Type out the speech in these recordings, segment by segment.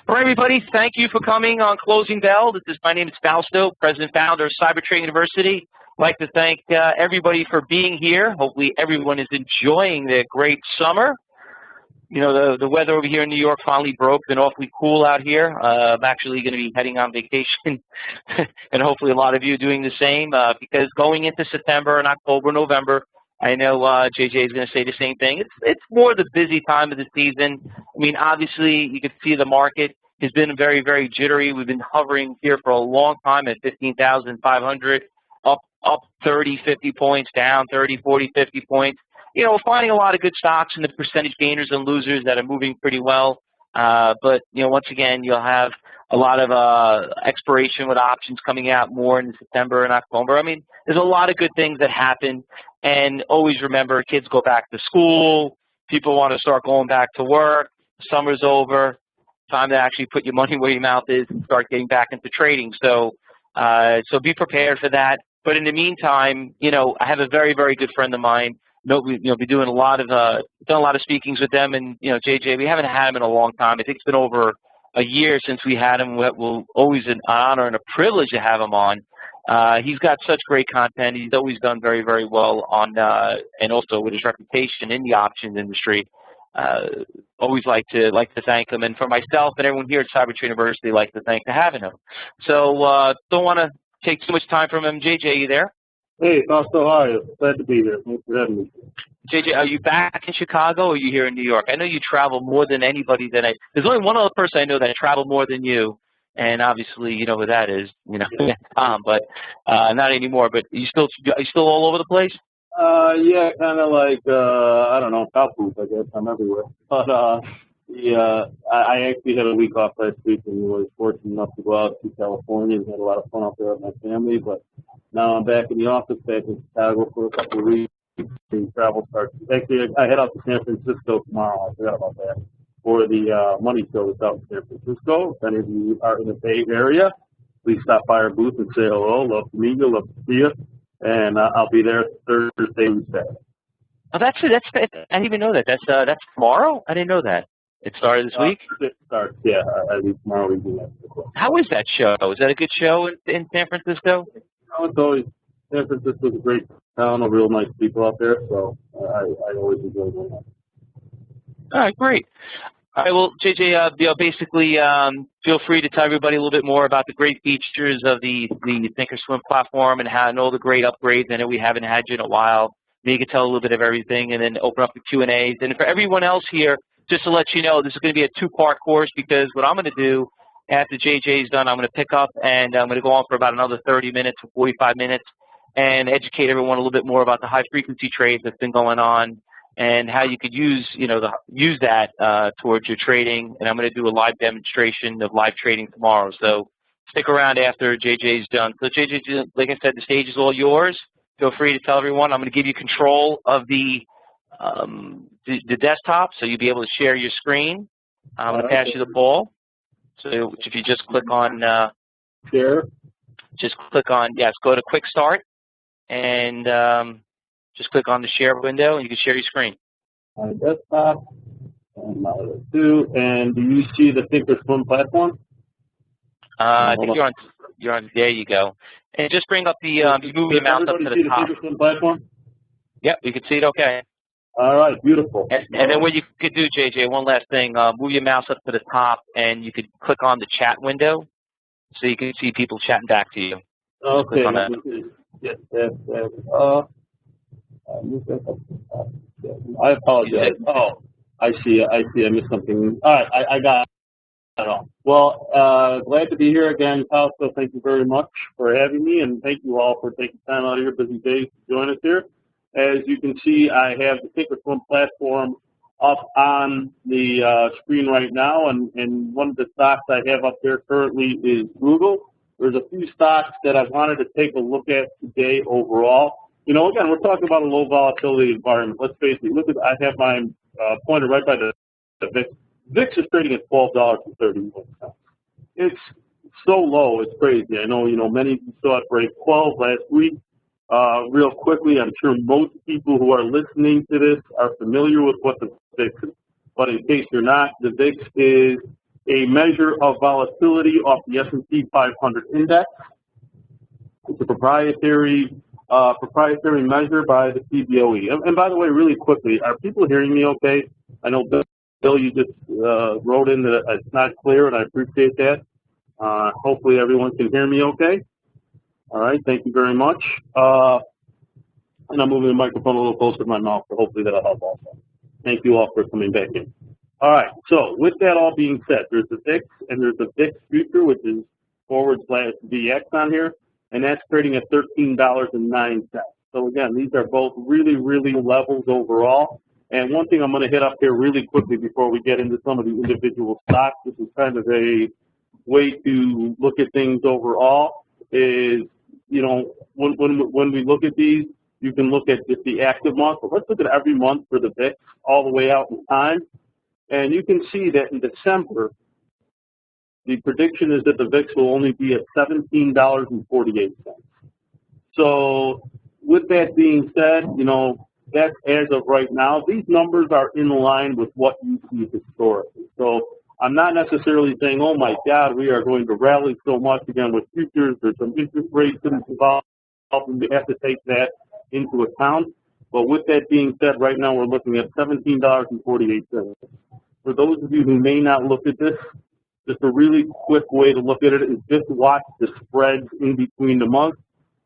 All right, everybody, thank you for coming on Closing Bell. My name is Fausto, President Founder of Cyber Trading University. I'd like to thank everybody for being here. Hopefully everyone is enjoying their great summer. You know, the weather over here in New York finally broke. Been awfully cool out here. I'm actually going to be heading on vacation, and hopefully a lot of you are doing the same, because going into September and October, November, I know JJ is going to say the same thing. It's more the busy time of the season. I mean, obviously, you can see the market has been very, very jittery. We've been hovering here for a long time at 15,500, up 30, 50 points, down 30, 40, 50 points. You know, we're finding a lot of good stocks in the percentage gainers and losers that are moving pretty well. But, you know, once again, you'll have a lot of expiration with options coming out more in September and October. I mean, there's a lot of good things that happen. And always remember, kids go back to school. People want to start going back to work. Summer's over. Time to actually put your money where your mouth is and start getting back into trading. So be prepared for that. But in the meantime, you know, I have a very, very good friend of mine. Be doing a lot of done a lot of speakings with them, and you know, JJ, we haven't had him in a long time. I think it's been over a year since we had him. We'll always an honor and a privilege to have him on. He's got such great content. He's always done very, very well on, and also with his reputation in the options industry. Always like to thank him, and for myself and everyone here at Cyber Trading University, like to thank for having him. So don't want to take too much time from him. JJ, you there? Hey, Fausto, how are you? Glad to be here. Thanks for having me. JJ, are you back in Chicago or are you here in New York? I know you travel more than anybody there's only one other person I know that traveled more than you, and obviously you know who that is, you know, Tom, but not anymore. But are you still all over the place? Yeah, kind of like, I don't know, cow poop, I guess. I'm everywhere. But, yeah, I actually had a week off last week and was fortunate enough to go out to California and had a lot of fun out there with my family. But now I'm back in the office, back in Chicago for a couple of weeks. The travel starts. Actually, I head out to San Francisco tomorrow. I forgot about that. For the money show that's out in San Francisco. If any of you are in the Bay Area, please stop by our booth and say hello. Love to meet you. Love to see you. And I'll be there Thursday and Saturday. Oh, that's it. I didn't even know that. That's tomorrow? I didn't know that. It started this week? It starts, yeah. I leave tomorrow evening. How is that show? Is that a good show in San Francisco? No, it's always, San Francisco's a great town, of real nice people out there, so I always enjoy going out. All right, great. All right, well, JJ, basically, feel free to tell everybody a little bit more about the great features of the ThinkorSwim platform and all the great upgrades. I know we haven't had you in a while. Maybe you can tell a little bit of everything and then open up the Q&As. And for everyone else here, just to let you know, this is going to be a two-part course because what I'm going to do after JJ's done, I'm going to pick up and I'm going to go on for about another 30 minutes or 45 minutes and educate everyone a little bit more about the high-frequency trades that's been going on and how you could use, you know, use that towards your trading. And I'm going to do a live demonstration of live trading tomorrow. So stick around after JJ's done. So JJ, like I said, the stage is all yours. Feel free to tell everyone. I'm going to give you control of the desktop, so you'll be able to share your screen. I'm going to pass you the ball. So if you just click on share, just click on, yes, go to Quick Start, and just click on the share window, and you can share your screen. My desktop, and my other two, and do you see the ThinkorSwim platform? I think you're on, there you go. And just bring up the, you move your mouse up to the top. The ThinkorSwim platform? Yep, you can see it okay. All right, beautiful. And then what you could do, JJ, one last thing, move your mouse up to the top, and you could click on the chat window, so you can see people chatting back to you. Okay. Yes, I apologize. Oh, I see. I missed something. All right, I got it all. Well, glad to be here again, Fausto. Thank you very much for having me, and thank you all for taking time out of your busy days to join us here. As you can see, I have the ThinkorSwim platform up on the screen right now, and one of the stocks I have up there currently is Google. There's a few stocks that I wanted to take a look at today overall. You know, again, we're talking about a low volatility environment. Let's face it. Look at, I have mine pointed right by the VIX. VIX is trading at $12.31. It's so low, it's crazy. I know, many of you saw it break 12 last week. Real quickly, I'm sure most people who are listening to this are familiar with what the VIX is. But in case you're not, the VIX is a measure of volatility off the S&P 500 index. It's a proprietary measure by the CBOE. And by the way, really quickly, are people hearing me okay? I know, Bill, you just wrote in that it's not clear, and I appreciate that. Hopefully everyone can hear me okay. All right, thank you very much. And I'm moving the microphone a little closer to my mouth, so hopefully that'll help also. Thank you all for coming back in. All right, so with that all being said, there's the VIX and there's the VIX future, which is /VX on here, and that's trading at $13.09. So again, these are both really, really levels overall. And one thing I'm going to hit up here really quickly before we get into some of the individual stocks, this is kind of a way to look at things overall, is, you know, when we look at these, you can look at just the active month, but let's look at every month for the VIX all the way out in time. And you can see that in December, the prediction is that the VIX will only be at $17.48. So with that being said, you know, that's as of right now. These numbers are in line with what you see historically. So I'm not necessarily saying, oh my God, we are going to rally so much again with futures. There's some interest rates involved, and we have to take that into account. But with that being said, right now we're looking at $17.48. For those of you who may not look at this, just a really quick way to look at it is just watch the spreads in between the months.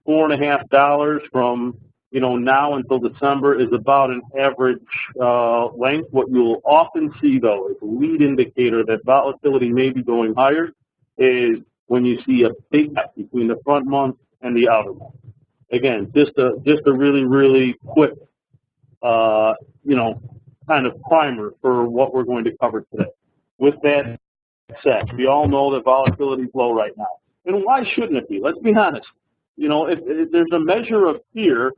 $4.50 from, you know, now until December is about an average length. What you'll often see, though, is a lead indicator that volatility may be going higher is when you see a big gap between the front month and the outer month. Again, just a really, really quick, you know, kind of primer for what we're going to cover today. With that said, we all know that volatility is low right now. And why shouldn't it be? Let's be honest. You know, if there's a measure of fear,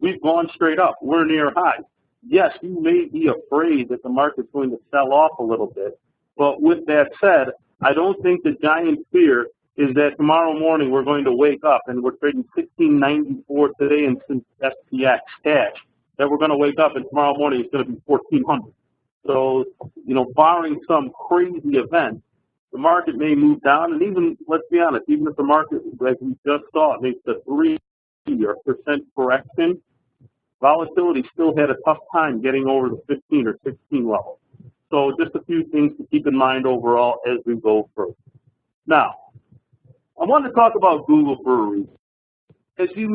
we've gone straight up. We're near high. Yes, you may be afraid that the market's going to sell off a little bit. But with that said, I don't think the giant fear is that tomorrow morning we're going to wake up and we're trading 1694 today in SPX cash, that we're going to wake up and tomorrow morning it's going to be 1400. So, you know, barring some crazy event, the market may move down, and even, let's be honest, even if the market, like we just saw, makes a 3% correction, volatility still had a tough time getting over the 15 or 16 level. So just a few things to keep in mind overall as we go further. Now, I want to talk about Google for a reason. As you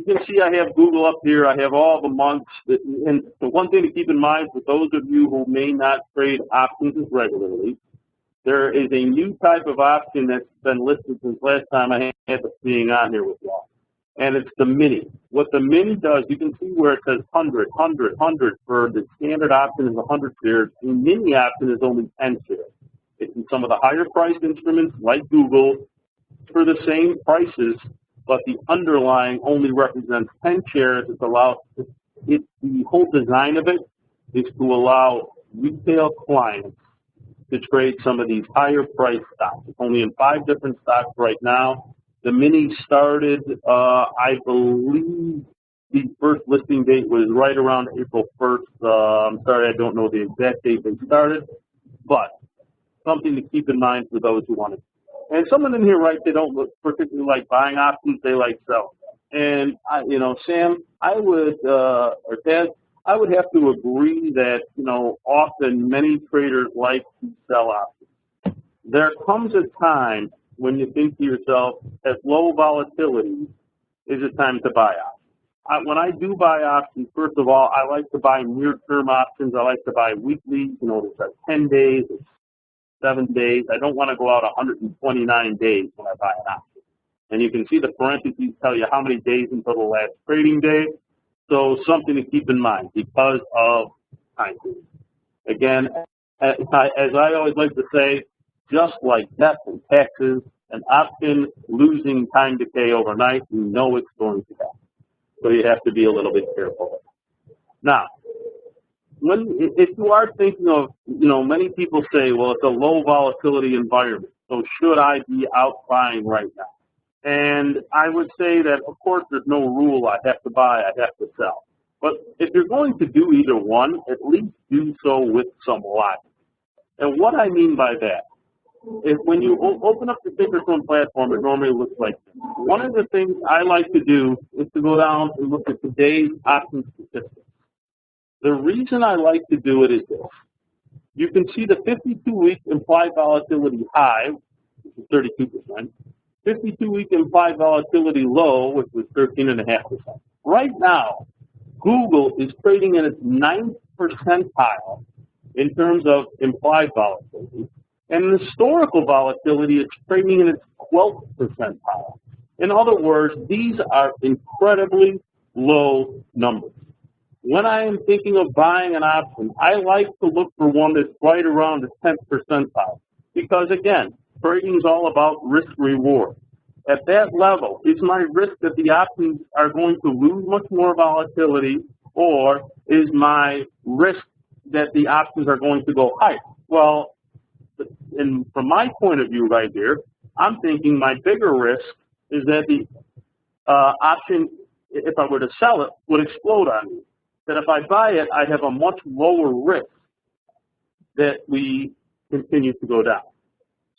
can see, I have Google up here. I have all the months. And the one thing to keep in mind for those of you who may not trade options regularly, there is a new type of option that's been listed since last time I had this being on here with y'all. And it's the mini. What the mini does, you can see where it says 100, 100, 100 for the standard option is 100 shares. The mini option is only 10 shares. It's in some of the higher priced instruments like Google for the same prices, but the underlying only represents 10 shares. The whole design of it is to allow retail clients to trade some of these higher priced stocks. It's only in 5 different stocks right now. The mini started, I believe the first listing date was right around April 1st. I'm sorry, I don't know the exact date they started, but something to keep in mind for those who want to. And someone in here writes they don't particularly like buying options, they like selling. And, you know, Sam, I would, or Ted, I would have to agree that, you know, often many traders like to sell options. There comes a time when you think to yourself, at low volatility, is it time to buy options? When I do buy options, first of all, I like to buy near-term options. I like to buy weekly, you know, it's 10 days, it's 7 days. I don't want to go out 129 days when I buy an option. And you can see the parentheses tell you how many days until the last trading day. So something to keep in mind because of time period. Again, as I always like to say, just like death and taxes, an option losing time decay overnight, you know it's going to happen. So you have to be a little bit careful. Now, if you are thinking of, you know, many people say, well, it's a low volatility environment, so should I be out buying right now? And I would say that, of course, there's no rule I have to buy, I have to sell. But if you're going to do either one, at least do so with some logic. And what I mean by that, when you open up the ThinkorSwim platform, it normally looks like this. One of the things I like to do is to go down and look at today's option statistics. The reason I like to do it is this. You can see the 52-week implied volatility high, which is 32%, 52-week implied volatility low, which was 13.5%. Right now, Google is trading in its 9th percentile in terms of implied volatility, and historical volatility is trading in its 12th percentile. In other words, these are incredibly low numbers. When I am thinking of buying an option, I like to look for one that's right around the 10th percentile because, again, trading is all about risk-reward. At that level, is my risk that the options are going to lose much more volatility, or is my risk that the options are going to go higher? Well, from my point of view right here, I'm thinking my bigger risk is that the option, if I were to sell it, would explode on me. That if I buy it, I have a much lower risk that we continue to go down.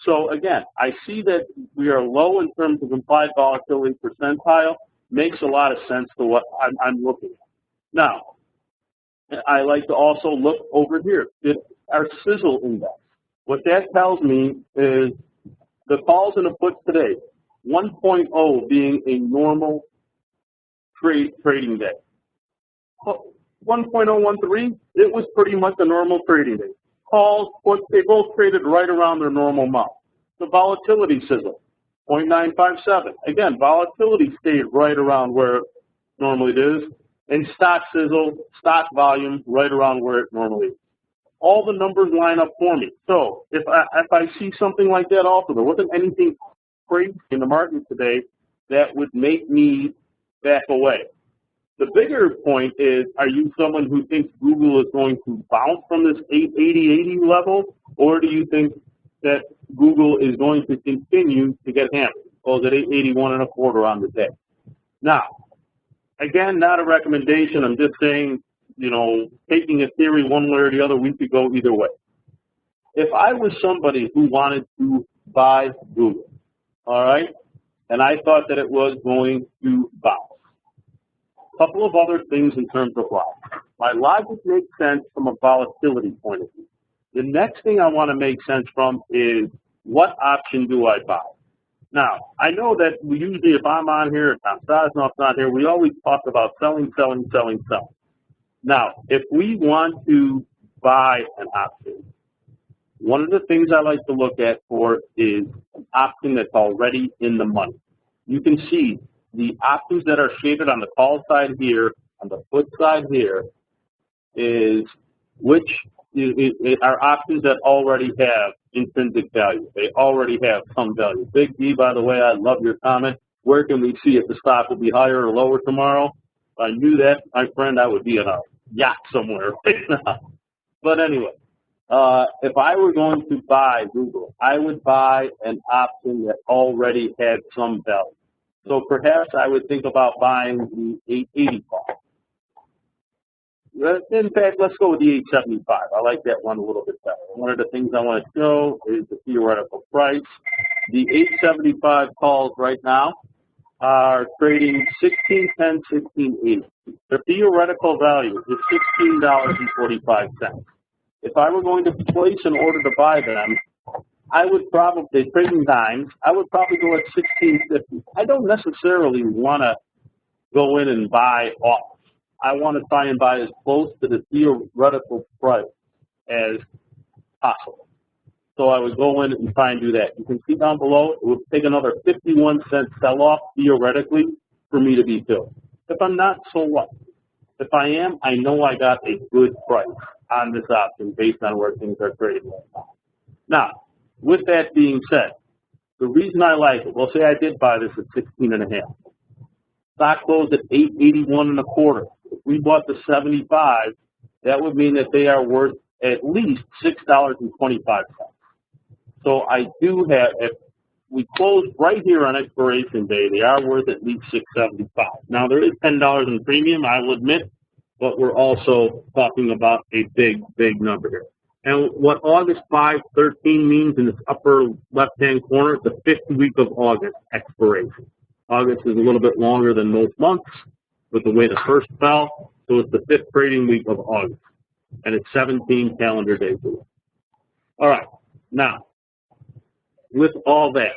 So again, I see that we are low in terms of implied volatility percentile. Makes a lot of sense to what I'm looking at. Now, I like to also look over here at our sizzle index. What that tells me is the calls and the puts today, 1.0 being a normal trading day. 1.013, it was pretty much a normal trading day. Calls, puts, they both traded right around their normal amount. The volatility sizzle, 0.957. Again, volatility stayed right around where it normally is. And stock sizzle, stock volume, right around where it normally is. All the numbers line up for me. So if I see something like that also, there wasn't anything crazy in the market today that would make me back away. The bigger point is, are you someone who thinks Google is going to bounce from this 880 level, or do you think that Google is going to continue to get hammered? Close at 881.25 on the day. Now, again, not a recommendation. I'm just saying, you know, taking a theory one way or the other, we could go either way. If I was somebody who wanted to buy Google, all right, and I thought that it was going to bounce, couple of other things in terms of logic. My logic makes sense from a volatility point of view. The next thing I want to make sense from is, what option do I buy? Now, I know that we usually, if I'm on here, if Tom Sosnoff's on here, we always talk about selling, selling, selling, selling. Now, if we want to buy an option, one of the things I like to look at for is an option that's already in the money. You can see the options that are shaded on the call side here, on the put side here, is which are options that already have intrinsic value. They already have some value. Big D, by the way, I love your comment. Where can we see if the stock will be higher or lower tomorrow? If I knew that, my friend, I would be on a yacht somewhere right now. But anyway, if I were going to buy Google, I would buy an option that already had some value. So perhaps I would think about buying the 880 call. In fact, let's go with the 875. I like that one a little bit better. One of the things I want to show is the theoretical price. The 875 calls right now are trading 1610, 1680. Their theoretical value is $16.45. If I were going to place an order to buy them, I would probably, trading dimes, I would probably go at 1650. I don't necessarily want to go in and buy off. I want to try and buy as close to the theoretical price as possible. So I would go in and try and do that. You can see down below, it would take another 51-cent sell-off theoretically for me to be filled. If I'm not, so what? If I am, I know I got a good price on this option based on where things are trading right now. Now, with that being said, the reason I like it, well, say I did buy this at 16.5. Stock closed at 881.25. If we bought the 75, that would mean that they are worth at least $6.25. So I do have, if we close right here on expiration day, they are worth at least $6.75. Now there is $10 in premium, I will admit, but we're also talking about a big, big number here. And what August 5/13 means in this upper left-hand corner, it's the 5th week of August expiration. August is a little bit longer than most months with the way the first fell, so it's the 5th trading week of August, and it's 17 calendar days away. All right, now, with all that,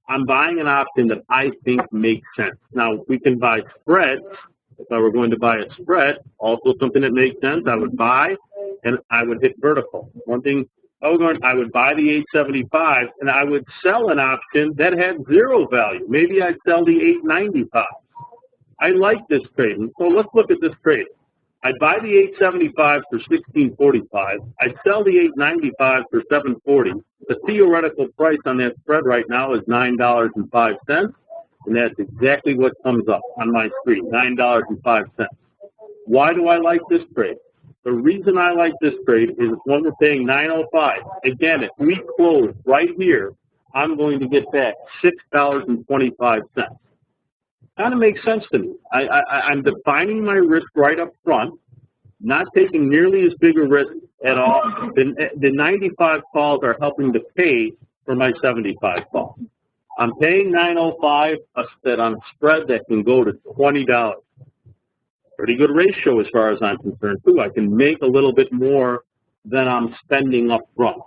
I'm buying an option that I think makes sense. Now, we can buy spreads. If I were going to buy a spread, also something that makes sense, I would buy and I would hit vertical. One thing, I would buy the 875 and I would sell an option that had zero value. Maybe I'd sell the 895. I like this trade. So let's look at this trade. I'd buy the 875 for 1645. I'd sell the 895 for 740. The theoretical price on that spread right now is $9.05, and that's exactly what comes up on my screen, $9.05. Why do I like this trade? The reason I like this trade is when we're paying $9.05. Again, if we close right here, I'm going to get back $6.25. Kind of makes sense to me. I'm defining my risk right up front, not taking nearly as big a risk at all. The 95 calls are helping to pay for my 75 calls. I'm paying $9.05 on a spread that can go to $20. Pretty good ratio as far as I'm concerned, too. I can make a little bit more than I'm spending up front.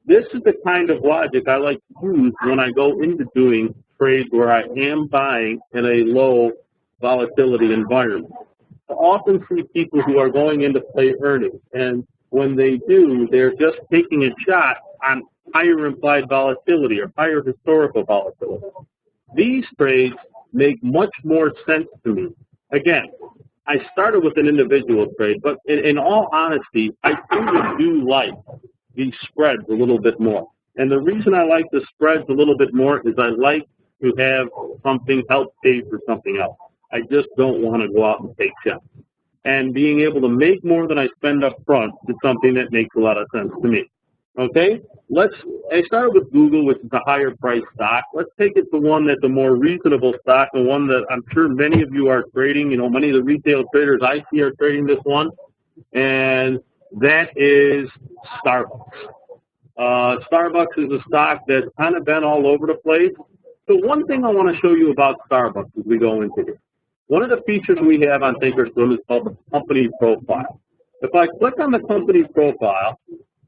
This is the kind of logic I like to use when I go into doing trades where I am buying in a low volatility environment. I often see people who are going into play earnings, and when they do, they're just taking a shot on higher implied volatility or higher historical volatility. These trades make much more sense to me. Again, I started with an individual trade, but in all honesty, I truly do like these spreads a little bit more. And the reason I like the spreads a little bit more is I like to have something help pay for something else. I just don't want to go out and take shots. And being able to make more than I spend up front is something that makes a lot of sense to me. Okay, I started with Google, which is a higher price stock. Let's take it to one that's a more reasonable stock, and one that I'm sure many of you are trading. You know, many of the retail traders I see are trading this one, and that is Starbucks. Starbucks is a stock that's kind of been all over the place. So one thing I want to show you about Starbucks as we go into here. One of the features we have on ThinkorSwim is called the company profile. If I click on the company profile,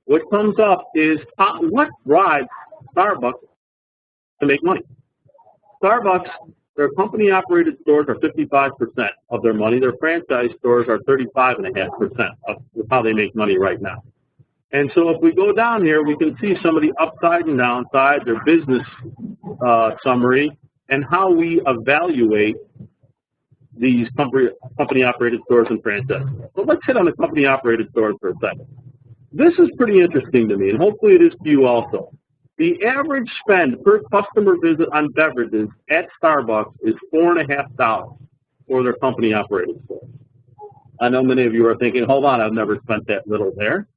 what comes up is what drives Starbucks to make money. Starbucks, their company-operated stores are 55% of their money. Their franchise stores are 35.5% of how they make money right now. And so if we go down here, we can see some of the upside and downside, their business summary, and how we evaluate these company-operated stores and franchise. So let's hit on the company-operated stores for a second. This is pretty interesting to me, and hopefully it is to you also. The average spend per customer visit on beverages at Starbucks is $4.50 for their company-operated stores. I know many of you are thinking, hold on, I've never spent that little there.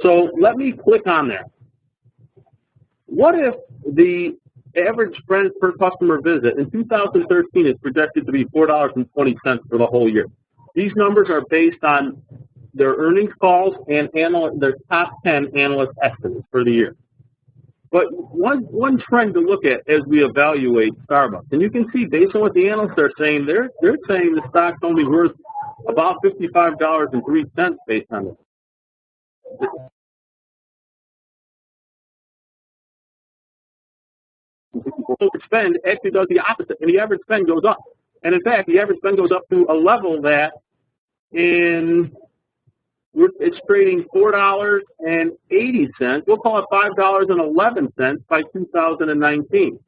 So let me click on there. What if the average spend per customer visit in 2013 is projected to be $4.20 for the whole year? These numbers are based on their earnings calls and their top 10 analyst estimates for the year. But one trend to look at as we evaluate Starbucks, and you can see based on what the analysts are saying, they're saying the stock's only worth about $55.03 based on this. So the spend actually does the opposite, and the average spend goes up. And in fact, the average spend goes up to a level that it's trading $4.80. We'll call it $5.11 by 2019.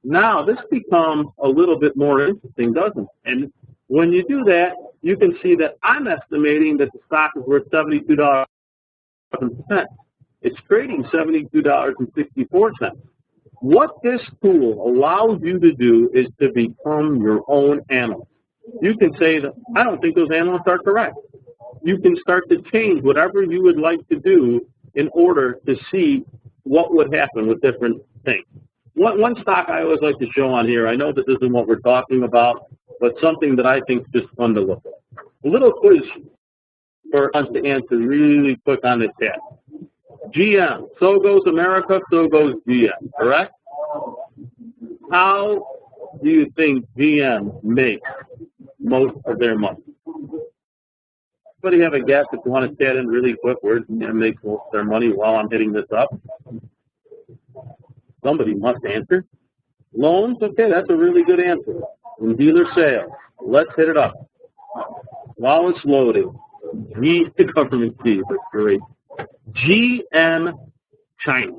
Now, this becomes a little bit more interesting, doesn't it? And when you do that, you can see that I'm estimating that the stock is worth $72.00. It's trading $72.64. What this tool allows you to do is to become your own analyst. You can say that I don't think those analysts are correct. You can start to change whatever you would like to do in order to see what would happen with different things. One stock I always like to show on here, I know this isn't what we're talking about, but something that I think is just fun to look at. A little quiz for us to answer really quick on the chat. GM, so goes America, so goes GM, correct? How do you think GM makes most of their money? Anybody have a guess if you want to chat in really quick? Where GM makes most of their money while I'm hitting this up? Somebody must answer. Loans? Okay, that's a really good answer. And dealer sales. Let's hit it up. While it's loading, the government fees, that's great. GM China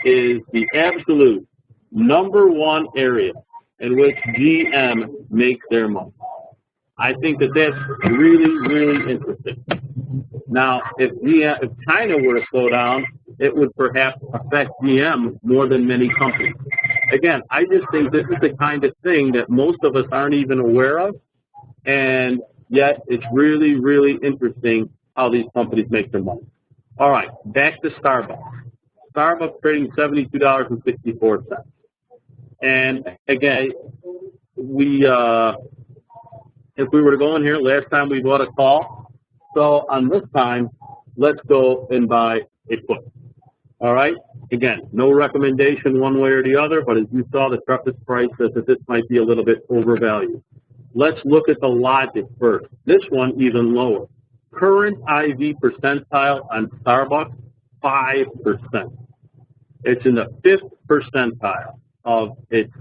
is the absolute #1 area in which GM makes their money. I think that that's really, really interesting. Now, if China were to slow down, it would perhaps affect GM more than many companies. Again, I just think this is the kind of thing that most of us aren't even aware of, and yet it's really, really interesting how these companies make their money. All right, back to Starbucks. Starbucks trading $72.64. And again, if we were to go in here, last time we bought a call. So on this time, let's go and buy a put. All right. Again, no recommendation one way or the other, but as you saw, the preface price says that this might be a little bit overvalued. Let's look at the logic first. This one even lower. Current IV percentile on Starbucks, 5%. It's in the 5th percentile of its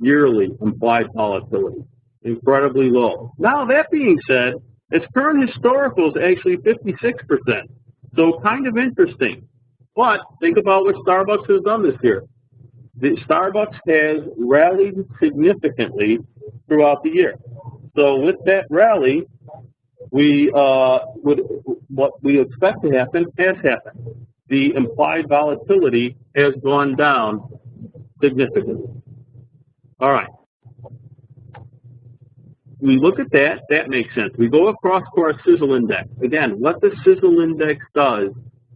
yearly implied volatility. Incredibly low. Now, that being said, its current historical is actually 56%. So kind of interesting. But think about what Starbucks has done this year. The Starbucks has rallied significantly throughout the year. So with that rally, what we expect to happen has happened. The implied volatility has gone down significantly. All right. We look at that, that makes sense. We go across to our sizzle index. Again, what the sizzle index does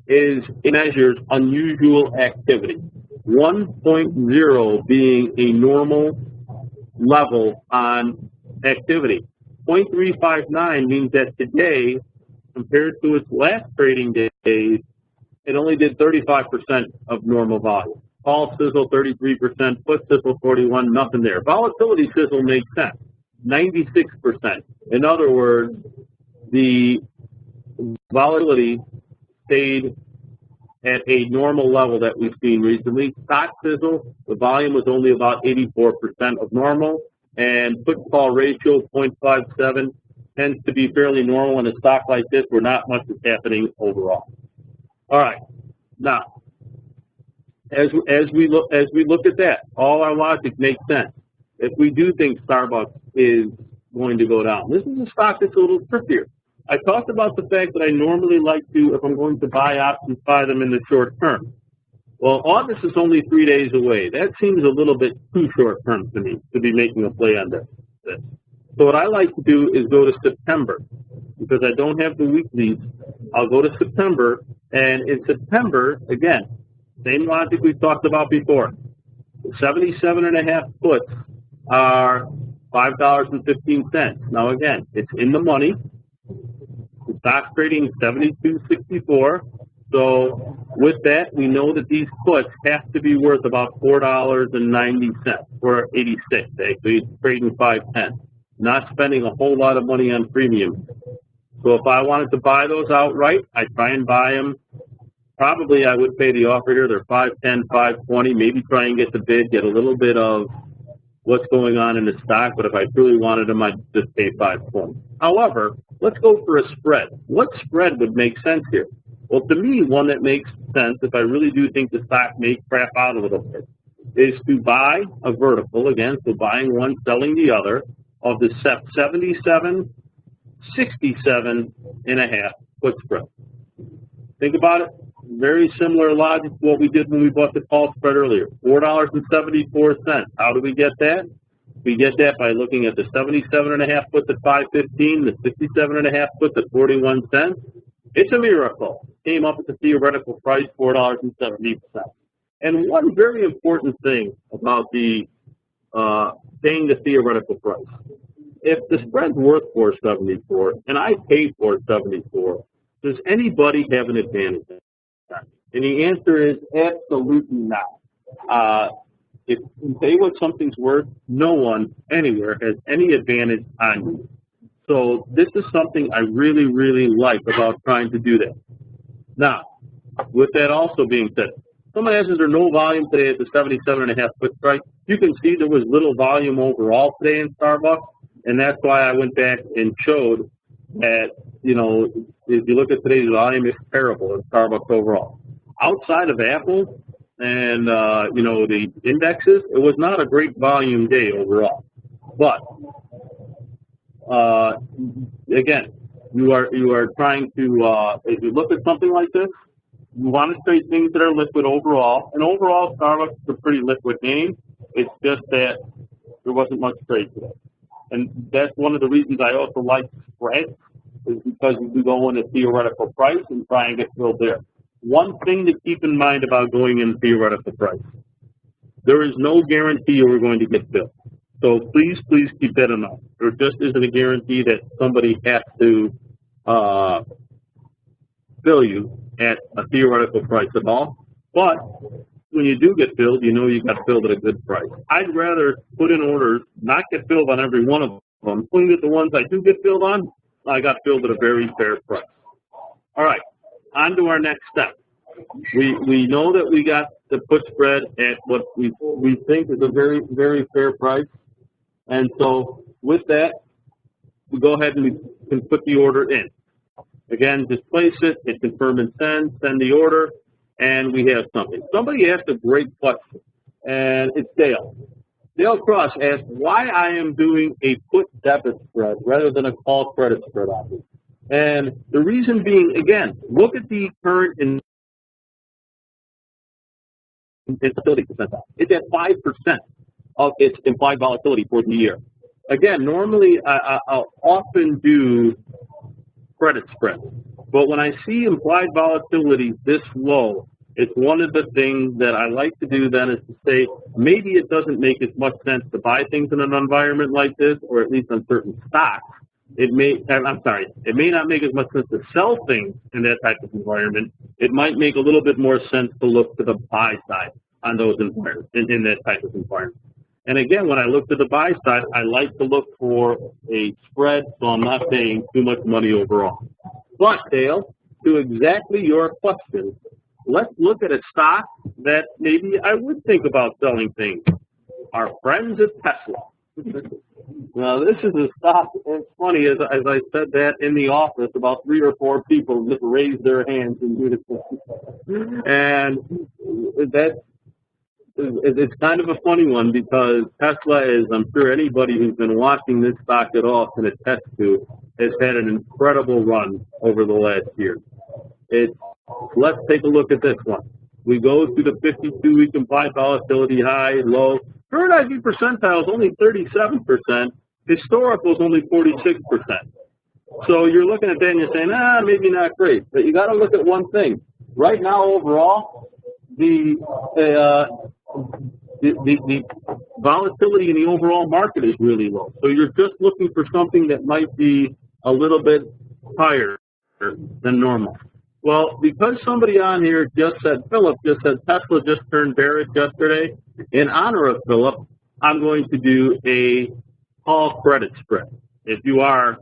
is it measures unusual activity. 1.0 being a normal level on activity. 0.359 means that today, compared to its last trading days, it only did 35% of normal volume. Call sizzle 33%, put sizzle 41, nothing there. Volatility sizzle makes sense. 96%. In other words, the volatility stayed at a normal level that we've seen recently. Stock sizzle, the volume was only about 84% of normal, and put call ratio 0.57 tends to be fairly normal in a stock like this where not much is happening overall. All right, now as we look at that, all our logic makes sense. If we do think Starbucks is going to go down, this is a stock that's a little trickier. I talked about the fact that I normally like to, if I'm going to buy options, buy them in the short term. Well, August is only 3 days away. That seems a little bit too short term to me to be making a play on this. So what I like to do is go to September. Because I don't have the weeklies, I'll go to September. And in September, again, same logic we've talked about before. 77.5 puts are $5.15. Now again, it's in the money. The stock's trading 72.64. So with that, we know that these puts have to be worth about $4.90 or 86. Actually, it's trading 5.10. Not spending a whole lot of money on premium. So if I wanted to buy those outright, I try and buy them. Probably I would pay the offer here. They're 5.10, 5.20. Maybe try and get the bid, get a little bit of what's going on in the stock. But if I truly wanted them, I'd just pay 5.20. However, let's go for a spread. What spread would make sense here? Well, to me, one that makes sense, if I really do think the stock may crap out a little bit, is to buy a vertical, again, so buying one, selling the other, of the 67.5 put spread. Think about it. Very similar logic to what we did when we bought the call spread earlier. $4.74. How do we get that? We get that by looking at the 77.5 puts at 5.15, the 67.5 puts at 41 cents. It's a miracle. Came up at the theoretical price, $4.70. And one very important thing about the paying the theoretical price if the spread's worth 474 and I pay 474, does anybody have an advantage? And the answer is absolutely not. If you pay what something's worth, no one anywhere has any advantage on you. So this is something I really, really like about trying to do that. Now, with that also being said, someone asks, is there no volume today at the 77.5 put strike? You can see there was little volume overall today in Starbucks, and that's why I went back and showed that, you know, if you look at today's volume, it's terrible in Starbucks overall. Outside of Apple and, you know, the indexes, it was not a great volume day overall. But, again, you are trying to, if you look at something like this, you want to trade things that are liquid overall. And overall, Starbucks is a pretty liquid name. It's just that there wasn't much trade today. And that's one of the reasons I also like spreads, is because you can go in a theoretical price and try and get filled there. One thing to keep in mind about going in theoretical price, there is no guarantee you're going to get filled. So please, please keep that in mind. There just isn't a guarantee that somebody has to fill you at a theoretical price at all. But when you do get filled, you know you got filled at a good price. I'd rather put in orders, not get filled on every one of them. Only that the ones I do get filled on, I got filled at a very fair price. All right, on to our next step. We know that we got the put spread at what we think is a very, very fair price. And so with that, we go ahead and we can put the order in. Again, just place it, hit confirm and send the order, and we have something. Somebody asked a great question, and it's Dale. Dale Cross asked why I am doing a put debit spread rather than a call credit spread option. And the reason being, again, look at the current instability percentile. It's at 5% of its implied volatility for the year. Again, normally I'll often do credit spread, but when I see implied volatility this low, it's one of the things that I like to do then is to say maybe it doesn't make as much sense to buy things in an environment like this, or at least on certain stocks. It may not make as much sense to sell things in that type of environment. It might make a little bit more sense to look to the buy side on those environments, in that type of environment. And again, when I look to the buy side, I like to look for a spread so I'm not paying too much money overall. But, Dale, to exactly your question, let's look at a stock that maybe I would think about selling things. Our friends at Tesla. Now, this is a stock, it's funny, as I said that in the office, about 3 or 4 people just raised their hands and do this. And it's kind of a funny one because Tesla is, I'm sure anybody who's been watching this stock at all can attest to, has had an incredible run over the last year. Let's take a look at this one. We go through the 52-week implied volatility high, low. Current IV percentile is only 37%. Historical is only 46%. So you're looking at that and you're saying, maybe not great. But you got to look at one thing. Right now, overall, the volatility in the overall market is really low. So you're just looking for something that might be a little bit higher than normal. Well, because somebody on here just said, Philip just said Tesla just turned bearish yesterday, in honor of Philip, I'm going to do a call credit spread, if you are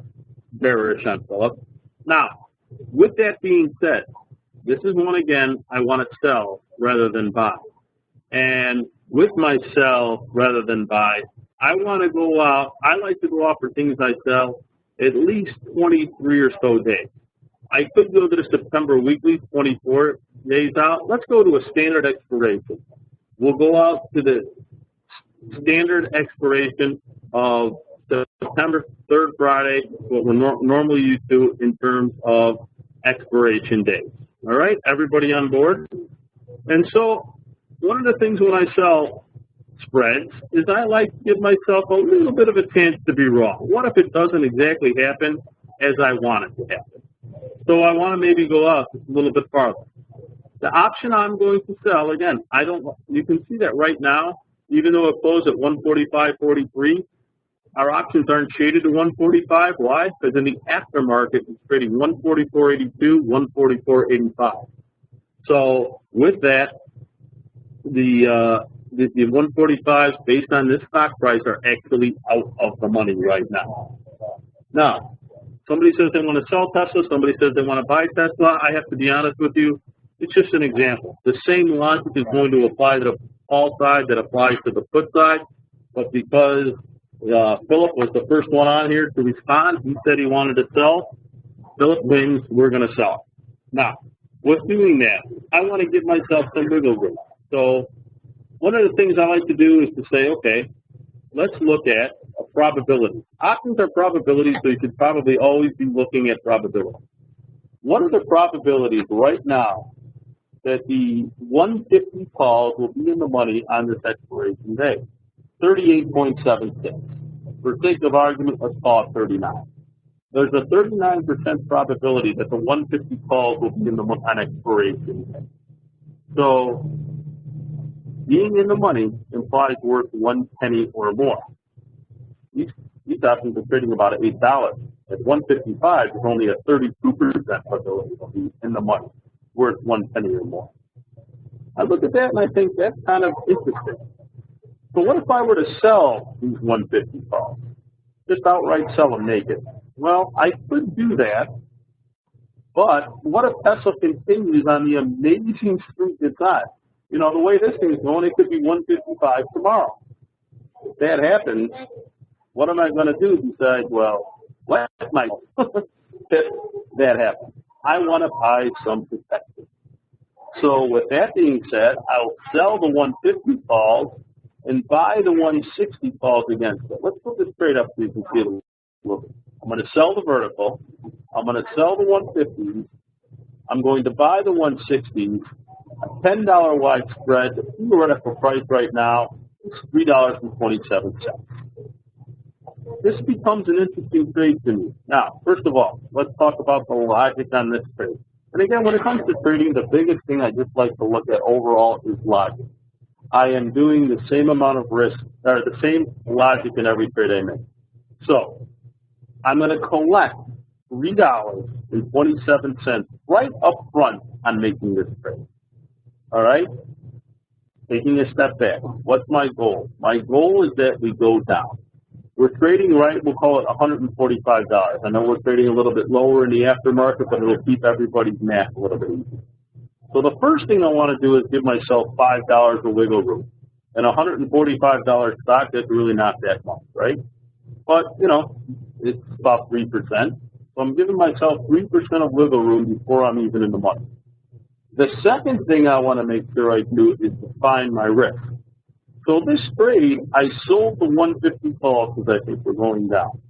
bearish on Philip. Now, with that being said, this is one, again, I want to sell rather than buy. And with my sell rather than buy, I want to go out, I like to go out for things I sell at least 23 or so days. I could go to the September weekly, 24 days out. Let's go to a standard expiration. We'll go out to the standard expiration of September 3rd Friday, what we're normally used to in terms of expiration days. All right, everybody on board? And so one of the things when I sell spreads is I like to give myself a little bit of a chance to be wrong. What if it doesn't exactly happen as I want it to happen? So I want to maybe go up just a little bit farther. The option I'm going to sell, again, you can see that right now, even though it closed at 145.43, Our options aren't shaded to 145. Why? Because in the aftermarket, it's trading 144.82, 144.85. So with that, the 145s based on this stock price are actually out of the money right now. Now, somebody says they want to sell Tesla. Somebody says they want to buy Tesla. I have to be honest with you. It's just an example. The same logic is going to apply to the call side that applies to the put side. But because Philip was the first one on here to respond, he said he wanted to sell. Philip wins. We're going to sell. Now, with doing that, I want to give myself some wiggle room. So one of the things I like to do is to say, okay, let's look at a probability. Options are probabilities, so you should probably always be looking at probability. What are the probabilities right now that the 150 calls will be in the money on this expiration day? 38.76. For sake of argument, let's call it 39. There's a 39% probability that the 150 calls will be in the money on expiration day. So being in the money implies worth 1 penny or more. These options are trading about $8. At 155, there's only a 32% probability to be in the money, worth 1 penny or more. I look at that and I think that's kind of interesting. So what if I were to sell these 150 calls? Just outright sell them naked? Well, I could do that, but what if Tesla continues on the amazing streak it's on? You know, the way this thing's going, it could be 155 tomorrow. If that happens, what am I going to do besides, well, let my that happen? I want to buy some protection. So with that being said, I'll sell the 150 calls and buy the 160 calls against it. Let's put this trade up so you can see it a little bit. I'm going to sell the vertical. I'm going to sell the 150s. I'm going to buy the 160s. A $10 wide spread. The theoretical price right now is $3.27. This becomes an interesting trade to me. Now, first of all, let's talk about the logic on this trade. And again, when it comes to trading, the biggest thing I just like to look at overall is logic. I am doing the same amount of risk, or the same logic in every trade I make. So I'm going to collect $3.27 right up front on making this trade. All right? Taking a step back, what's my goal? My goal is that we go down. We're trading right, we'll call it $145. I know we're trading a little bit lower in the aftermarket, but it'll keep everybody's math a little bit easier. So the first thing I want to do is give myself $5 of wiggle room. And $145 stock, that's really not that much, right? But, you know, it's about 3%. So I'm giving myself 3% of wiggle room before I'm even in the money. The second thing I want to make sure I do is define my risk. So this trade, I sold the 150 calls because I think we're going down.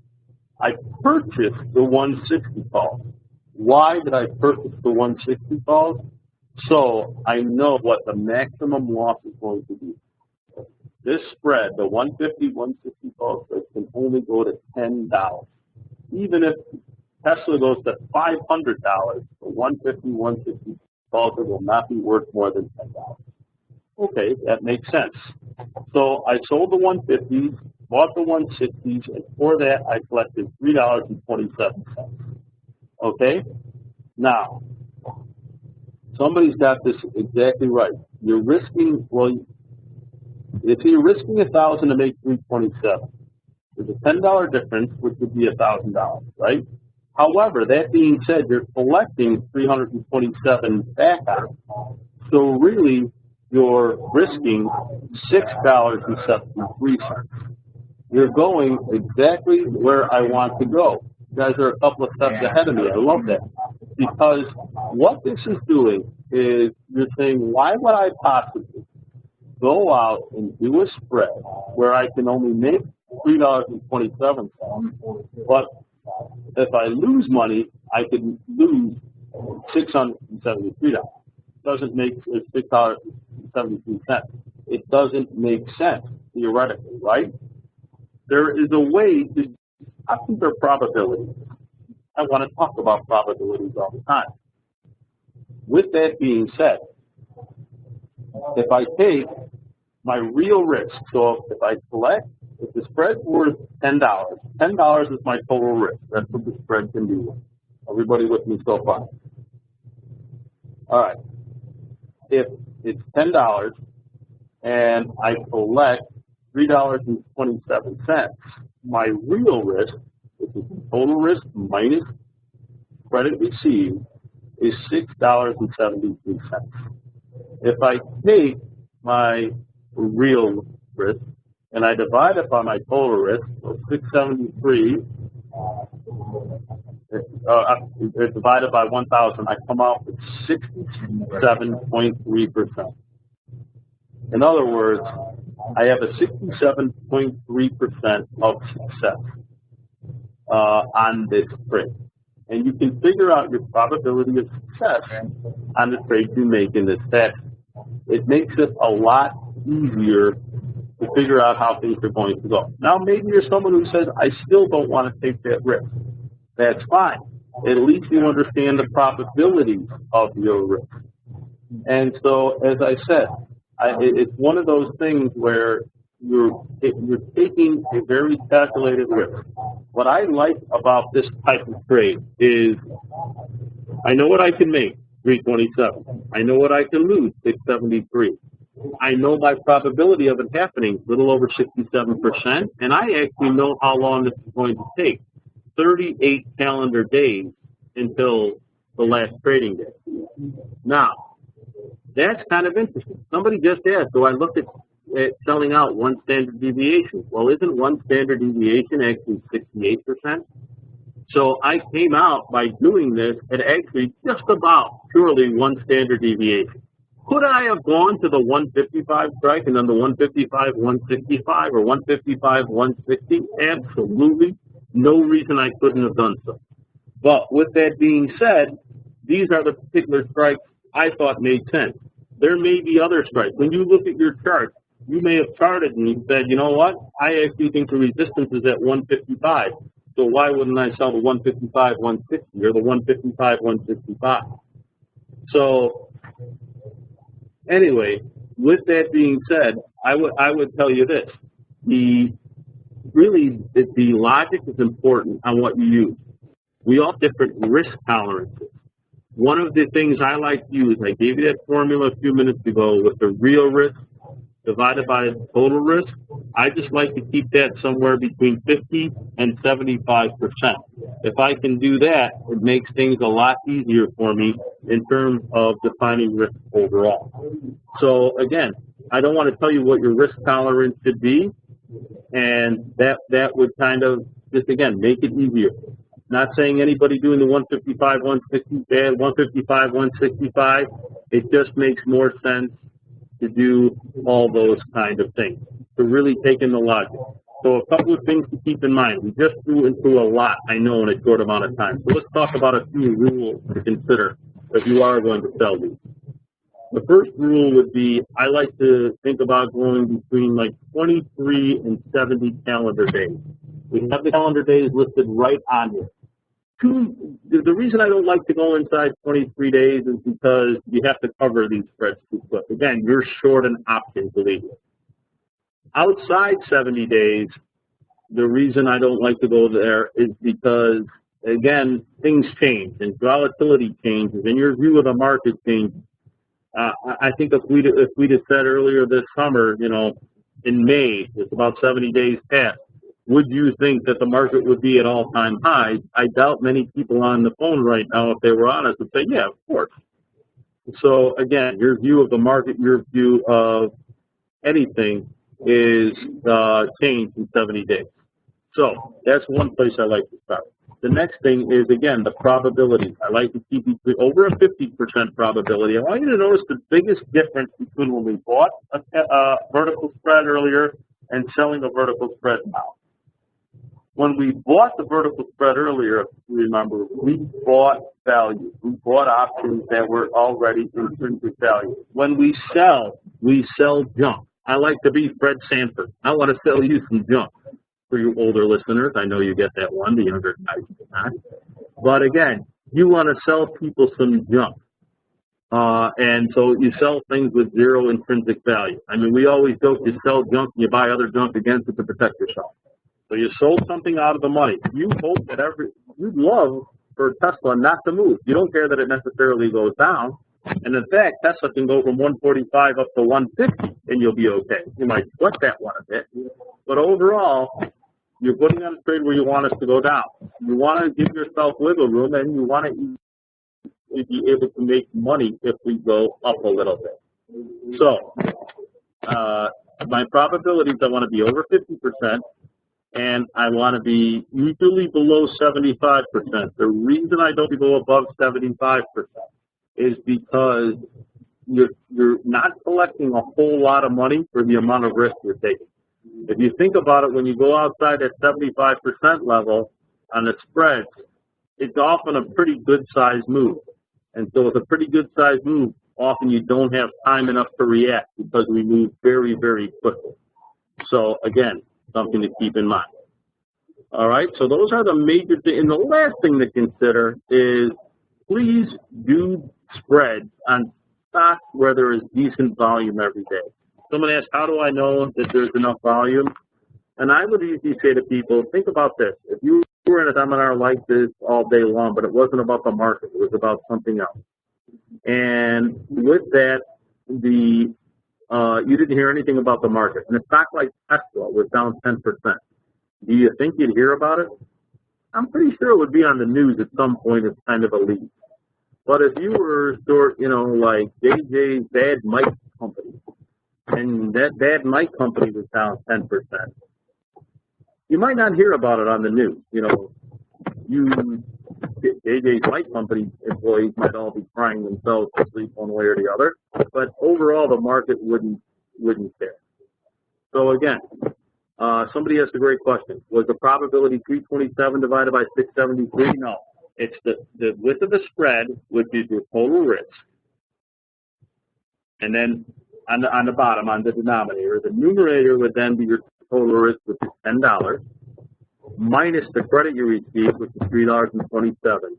I purchased the 160 calls. Why did I purchase the 160 calls? So I know what the maximum loss is going to be. This spread, the 150, 160 calls, can only go to $10. Even if Tesla goes to $500, the 150, 160 calls will not be worth more than $10. Okay, that makes sense. So I sold the 150s, bought the 160s, and for that I collected $3.27. Okay? Now, somebody's got this exactly right. You're risking, well, if you're risking $1,000 to make $327, there's a $10 difference, which would be $1,000, right? However, that being said, you're collecting $327 back on it. So really, you're risking $6.73. You're going exactly where I want to go. You guys are a couple of steps ahead of me. I love that. Because what this is doing is you're saying, why would I possibly go out and do a spread where I can only make $3.27, but if I lose money, I can lose $673. Doesn't make $6.73. It doesn't make sense theoretically, right? There is a way to. Options are probabilities. I want to talk about probabilities all the time. With that being said, if I take my real risk, so if I collect If the spread's worth $10 is my total risk. That's what the spread can do. Everybody with me so far? All right. If it's $10 and I collect $3.27, my real risk, which is the total risk minus credit received, is $6.73. If I take my real risk and I divide it by my total risk, so 673, divided by 1,000, I come out with 67.3%. In other words, I have a 67.3% of success on this trade. And you can figure out your probability of success on the trade you make in this fashion. It makes it a lot easier to figure out how things are going to go. Now, maybe you're someone who says, I still don't want to take that risk. That's fine. At least you understand the probabilities of your risk. And so, as I said, it's one of those things where you're taking a very calculated risk. What I like about this type of trade is I know what I can make, 327. I know what I can lose, 673. I know my probability of it happening, a little over 67%, and I actually know how long this is going to take, 38 calendar days until the last trading day. Now, that's kind of interesting. Somebody just asked, do I look at selling out one standard deviation? Well, isn't one standard deviation actually 68%? So I came out by doing this at actually just about purely one standard deviation. Could I have gone to the 155 strike and then the 155, 165, or 155, 160? Absolutely. No reason I couldn't have done so. But with that being said, these are the particular strikes I thought made sense. There may be other strikes. When you look at your chart, you may have charted and you said, you know what, I actually think the resistance is at 155. So why wouldn't I sell the 155, 160 or the 155, 165? So anyway, with that being said, I would tell you this. The logic is important on what you use. We all have different risk tolerances. One of the things I like to use, I gave you that formula a few minutes ago with the real risk divided by the total risk. I just like to keep that somewhere between 50 and 75%. If I can do that, it makes things a lot easier for me in terms of defining risk overall. So again, I don't want to tell you what your risk tolerance should be, and that would kind of just, again, make it easier. Not saying anybody doing the 155, 160 bad, 155, 165. It just makes more sense to do all those kind of things, to really take in the logic. So a couple of things to keep in mind. We just threw into a lot, I know, in a short amount of time. So let's talk about a few rules to consider if you are going to sell these. The first rule would be, I like to think about going between like 23 and 70 calendar days. We have the calendar days listed right on here. The reason I don't like to go inside 23 days is because you have to cover these spreads too quick. Again, you're short an option, believe it. Outside 70 days, the reason I don't like to go there is because, again, things change and volatility changes and your view of the market changes. I think if we'd have said earlier this summer, you know, in May, it's about 70 days past, would you think that the market would be at all-time highs? I doubt many people on the phone right now, if they were honest, would say, yeah, of course. So, again, your view of the market, your view of anything is changed in 70 days. So that's one place I like to start. The next thing is, again, the probability. I like to keep over a 50% probability. I want you to notice the biggest difference between when we bought a vertical spread earlier and selling a vertical spread now. When we bought the vertical spread earlier, if you remember, we bought value. We bought options that were already intrinsic value. When we sell junk. I like to be Fred Sanford. I want to sell you some junk. For you older listeners, I know you get that one, the younger guys do not. But again, you want to sell people some junk. And so you sell things with zero intrinsic value. I mean, we always joke, you sell junk and you buy other junk against it to protect yourself. So you sold something out of the money. You hope that you'd love for Tesla not to move. You don't care that it necessarily goes down. And in fact, Tesla can go from 145 up to 150 and you'll be okay. You might sweat that one a bit. But overall, you're putting on a trade where you want us to go down. You want to give yourself wiggle room and you want to be able to make money if we go up a little bit. So, my probabilities, I want to be over 50%, and I want to be usually below 75%. The reason I don't go above 75% is because you're not collecting a whole lot of money for the amount of risk you're taking. If you think about it, when you go outside that 75% level on the spreads, it's often a pretty good-sized move. And so with a pretty good-sized move, often you don't have time enough to react because we move very, very quickly. So again, something to keep in mind. All right, so those are the major things. And the last thing to consider is please do spreads on stocks where there is decent volume every day. Someone asked, how do I know that there's enough volume? And I would usually say to people, think about this. If you were in a seminar like this all day long, but it wasn't about the market, it was about something else. And with that, you didn't hear anything about the market. And a stock like Tesla was down 10%. Do you think you'd hear about it? I'm pretty sure it would be on the news at some point as kind of a lead. But if you were sort, like JJ's Bad Mike Company, and that Bad Mike Company was down 10%, you might not hear about it on the news. JJ's Mike Company employees might all be crying themselves to sleep one way or the other, but overall the market wouldn't care. So again, somebody asked a great question. Was the probability 327 divided by 673? No. It's the width of the spread, which is your total risk. And then on the bottom, on the denominator, the numerator would then be your total risk, which is $10, minus the credit you received, which is $3.27.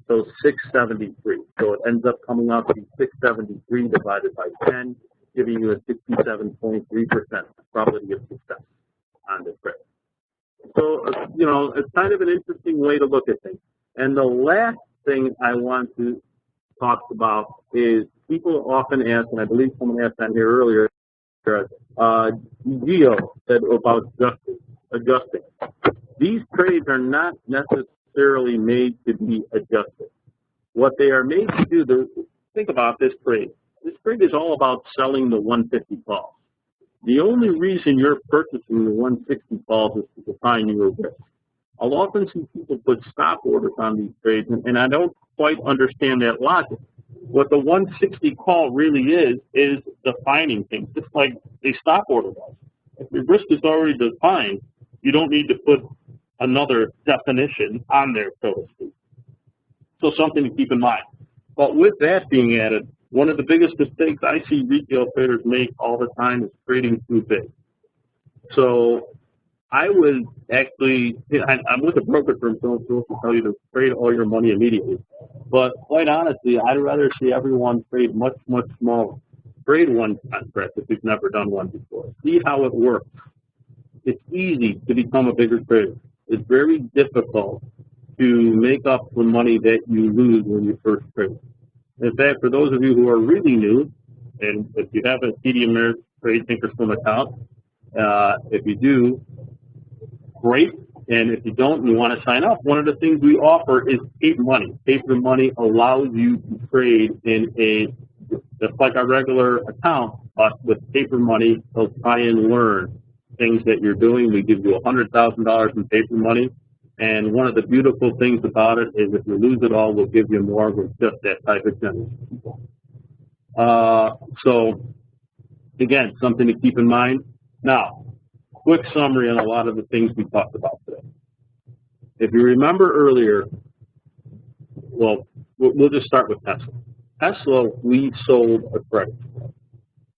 So 673. So it ends up coming out to be 673 divided by 10, giving you a 67.3% probability of success on this credit. So, it's kind of an interesting way to look at things. And the last thing I want to talk about is people often ask, and I believe someone asked on here earlier, Geo said about adjusting. These trades are not necessarily made to be adjusted. What they are made to do, think about this trade. This trade is all about selling the 150 calls. The only reason you're purchasing the 160 calls is to define your risk. I'll often see people put stop orders on these trades, and I don't quite understand that logic. What the 160 call really is defining things, just like a stop order does. If your risk is already defined, you don't need to put another definition on there, so to speak. So something to keep in mind. But with that being added, one of the biggest mistakes I see retail traders make all the time is trading too big. So I would actually, I'm with a broker firm, so I'm supposed to tell you to trade all your money immediately. But quite honestly, I'd rather see everyone trade much, much smaller. Trade one contract if you've never done one before. See how it works. It's easy to become a bigger trader. It's very difficult to make up the money that you lose when you first trade. In fact, for those of you who are really new, and if you have a TD Ameritrade ThinkorSwim account, if you do, great. And if you don't and you want to sign up, one of the things we offer is paper money. Paper money allows you to trade in just like a regular account, but with paper money, they'll try and learn things that you're doing. We give you $100,000 in paper money. And one of the beautiful things about it is if you lose it all, we'll give you more. We're just that type of generous people. So, again, something to keep in mind. Now, quick summary on a lot of the things we talked about today. If you remember earlier, well, we'll just start with Tesla. Tesla, we sold a credit spread.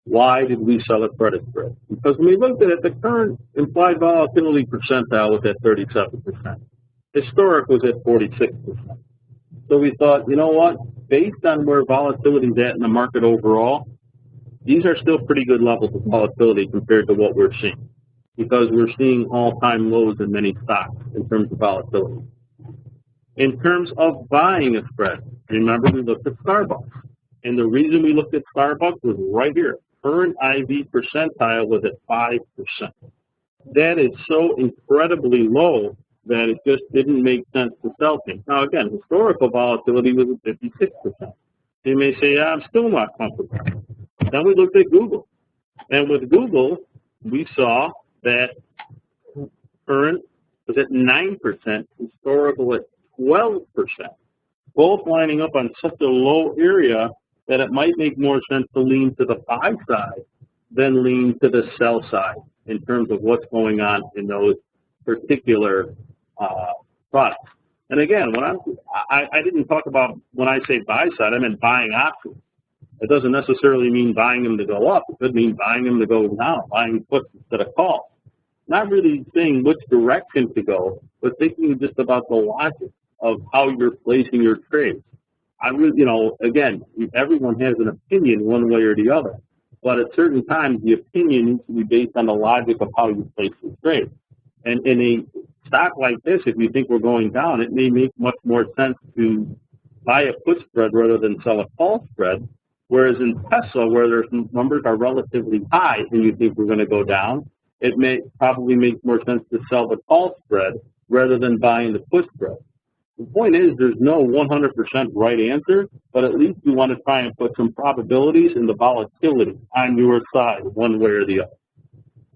Why did we sell a credit spread? Because when we looked at it, the current implied volatility percentile was at 37%. Historic was at 46%. So we thought, you know what? based on where volatility is at in the market overall, these are still pretty good levels of volatility compared to what we're seeing, because we're seeing all-time lows in many stocks in terms of volatility. In terms of buying a spread, remember we looked at Starbucks. And the reason we looked at Starbucks was right here. Current IV percentile was at 5%. That is so incredibly low that it just didn't make sense to sell things. Now, again, historical volatility was at 56%. You may say, yeah, I'm still not comfortable. Then we looked at Google. And with Google, we saw that current was at 9%, historical at 12%, both lining up on such a low area that it might make more sense to lean to the buy side than lean to the sell side in terms of what's going on in those particular products. And again, when I didn't talk about, when I say buy side, I meant buying options. It doesn't necessarily mean buying them to go up. It could mean buying them to go down, buying puts instead of calls. Not really saying which direction to go, but thinking just about the logic of how you're placing your trades. I really, again, everyone has an opinion one way or the other, but at certain times the opinion needs to be based on the logic of how you place your trade. And in a stock like this, if you think we're going down, it may make much more sense to buy a put spread rather than sell a call spread. Whereas in Tesla, where their numbers are relatively high and you think we're going to go down, it may probably make more sense to sell the call spread rather than buying the put spread. The point is, there's no 100% right answer, but at least you want to try and put some probabilities in the volatility on your side, one way or the other.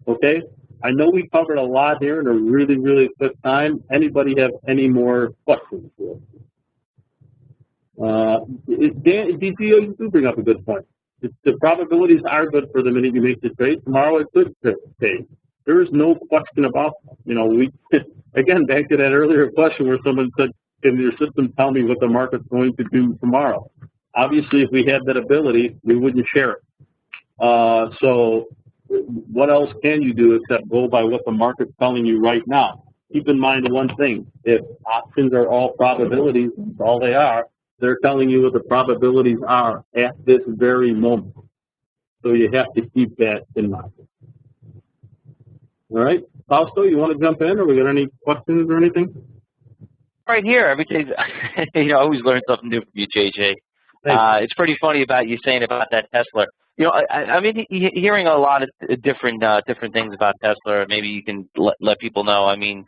Okay? I know we covered a lot here in a really, really quick time. Anybody have any more questions for us? DCO, you do bring up a good point. The probabilities are good for the minute you make the trade. Tomorrow it could pay. There is no question about that. We again, back to that earlier question where someone said, can your system tell me what the market's going to do tomorrow? Obviously, if we had that ability, we wouldn't share it. So what else can you do except go by what the market's telling you right now? Keep in mind one thing. If options are all probabilities, that's all they are, they're telling you what the probabilities are at this very moment. So you have to keep that in mind. All right. Fausto, you want to jump in, or we got any questions or anything? Right here, everything. I always learn something new from you, JJ. It's pretty funny about you saying about that Tesla. I've been hearing a lot of different things about Tesla. Maybe you can let people know. I mean,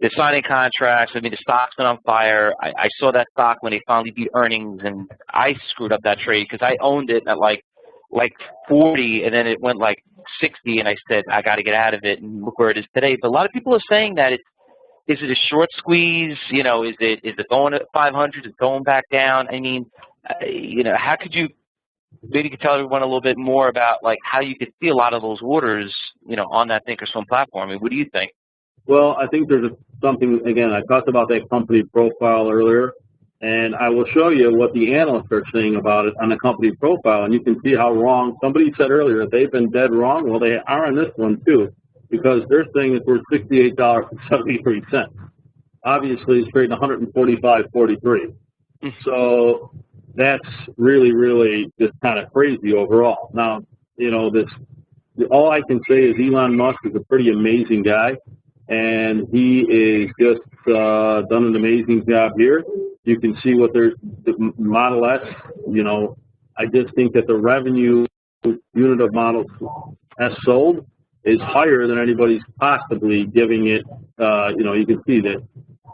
they're signing contracts. I mean, the stock's been on fire. I saw that stock when they finally beat earnings, and I screwed up that trade because I owned it at like 40, and then it went like 60, and I said I got to get out of it, and look where it is today. But a lot of people are saying that is it a short squeeze? Is it going at 500? Is it going back down? I mean, how could you? Maybe you could tell everyone a little bit more about how you could see a lot of those orders, on that ThinkorSwim platform. I mean, what do you think? Well, I think there's something, again, I talked about that company profile earlier, and I will show you what the analysts are saying about it on the company profile, and you can see how wrong. Somebody said earlier they've been dead wrong. Well, they are on this one too, because they're saying it's worth $68.73. Obviously, it's trading $145.43. So that's really, really just kind of crazy overall. Now, all I can say is Elon Musk is a pretty amazing guy, and he is just done an amazing job here. You can see what the Model S, I just think that the revenue unit of Model S sold is higher than anybody's possibly giving it. You can see that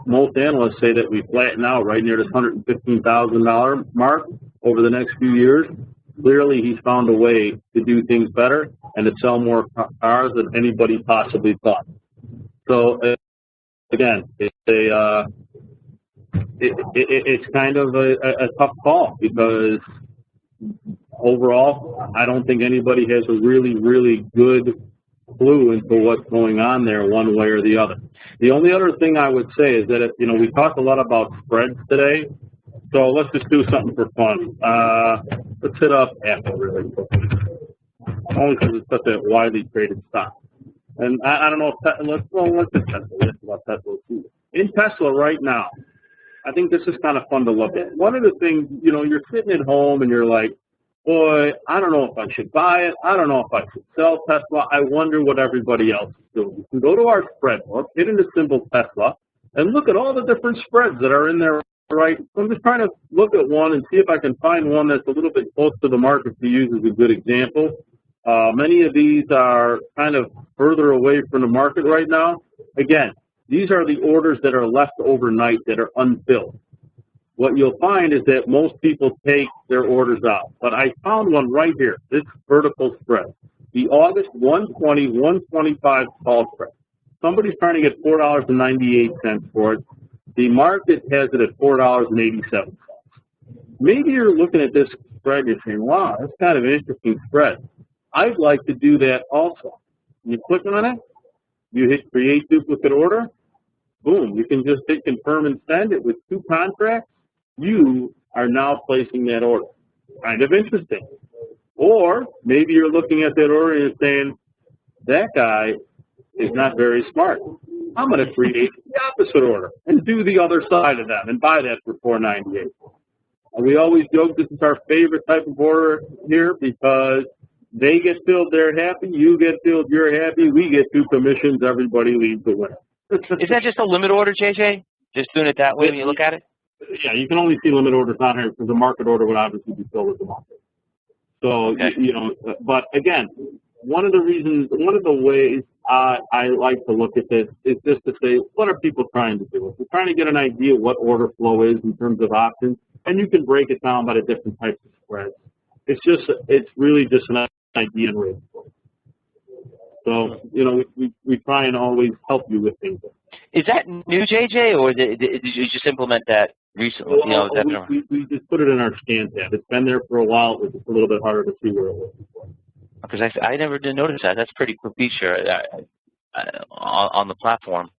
most analysts say that we flatten out right near this $115,000 mark over the next few years. Clearly, he's found a way to do things better and to sell more cars than anybody possibly thought. So, again, it's kind of a tough call because overall, I don't think anybody has a really, really good clue into what's going on there one way or the other. The only other thing I would say is that, we talked a lot about spreads today, so let's just do something for fun. Let's hit up Apple really quickly, only because it's such a widely traded stock. And I don't know if let's hit Tesla. Let's talk about Tesla too. In Tesla right now, I think this is kind of fun to look at. One of the things, you know, you're sitting at home and you're like, boy, I don't know if I should buy it. I don't know if I should sell Tesla. I wonder what everybody else is doing. You can go to our spread book, hit into symbol Tesla, and look at all the different spreads that are in there, right? So I'm just trying to look at one and see if I can find one that's a little bit close to the market to use as a good example. Many of these are kind of further away from the market right now. Again, these are the orders that are left overnight that are unfilled. What you'll find is that most people take their orders out. But I found one right here, this vertical spread. The August 120, 125 call spread. Somebody's trying to get $4.98 for it. The market has it at $4.87. Maybe you're looking at this spread and you're saying, wow, that's kind of an interesting spread. I'd like to do that also. You click on it, you hit create duplicate order, boom, you can just hit confirm and send it with 2 contracts. You are now placing that order. Kind of interesting. Or maybe you're looking at that order and you're saying, that guy is not very smart. I'm going to create the opposite order and do the other side of them and buy that for $4.98. And we always joke this is our favorite type of order here because they get filled, they're happy. You get filled, you're happy. We get 2 commissions. Everybody leaves the winner. Is that just a limit order, JJ? Just doing it that way when you look at it? Yeah, you can only see limit orders on here because the market order would obviously be filled with the market. So, okay. You know, but again, one of the ways I like to look at this is just to say, what are people trying to do? If we're trying to get an idea what order flow is in terms of options, and you can break it down by the different types of spreads. It's really just an idea and rate. So, you know, we try and always help you with things. Is that new, JJ, or did you just implement that recently? Well, you know, we just put it in our scan tab. It's been there for a while. It was just a little bit harder to see where it was before. Because I never did notice that. That's a pretty cool feature on the platform.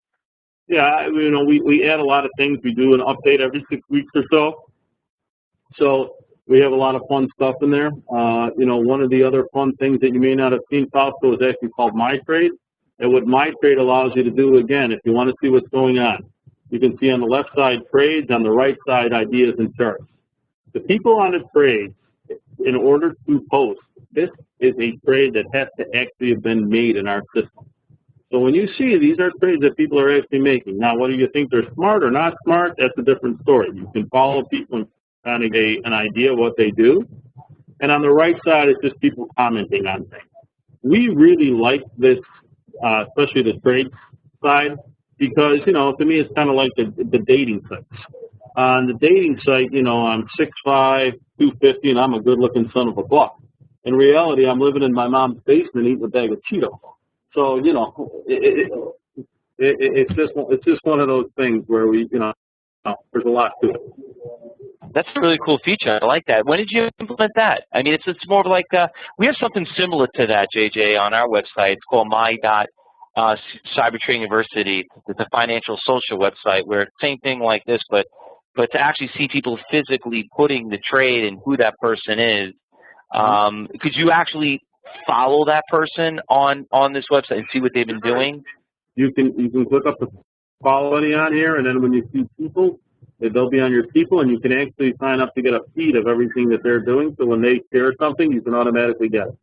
Yeah, you know, we add a lot of things. We do an update every 6 weeks or so. So we have a lot of fun stuff in there. You know, one of the other fun things that you may not have seen, Fausto, is actually called My Trade. And what My Trade allows you to do, again, if you want to see what's going on, you can see on the left side trades, on the right side ideas and charts. The people on the trade, in order to post, this is a trade that has to actually have been made in our system. So when you see these are trades that people are actually making. Now, whether you think they're smart or not smart, that's a different story. You can follow people and kind of get an idea of what they do. And on the right side, it's just people commenting on things. We really like this, especially the trade side, because, you know, to me, it's kind of like the dating sites. On the dating site, you know, I'm 6'5", 250, and I'm a good-looking son of a buck. In reality, I'm living in my mom's basement eating a bag of Cheetos. So, you know, it's just one of those things where we, you know, there's a lot to it. That's a really cool feature. I like that. When did you implement that? I mean, it's more like we have something similar to that, JJ, on our website. It's called Cyber Trading University. It's a financial social website where it's the same thing like this, but to actually see people physically putting the trade and who that person is. Could you actually follow that person on this website and see what they've been doing? You can click up the quality on here, and then when you see people, they'll be on your people, and you can actually sign up to get a feed of everything that they're doing. So when they share something, you can automatically get it.